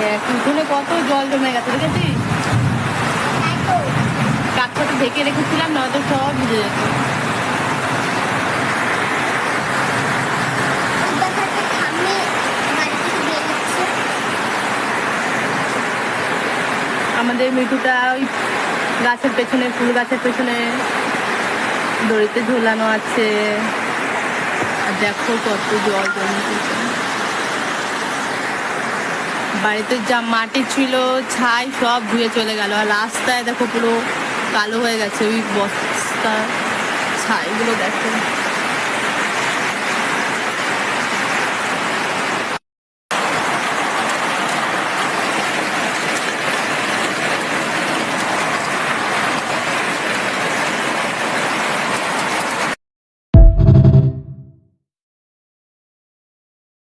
দেখ উঠোনে কত জল জমে গেছে, দেখেছিস? কাঠটা ঢেকে রেখেছিলাম, নয়তো সব ভিজে যেত। আমাদের মিঠুটা ওই গাছের পেছনে, ফুল গাছের পেছনে দড়িতে ঝোলানো আছে। আর দেখো কত জল জমেছে। বাড়িতে যা মাটি ছিল, ছাই সব ধুয়ে চলে গেল। আর রাস্তায় দেখো পুরো কালো হয়ে গেছে, ওই বস্তা ছাইগুলো দেখো।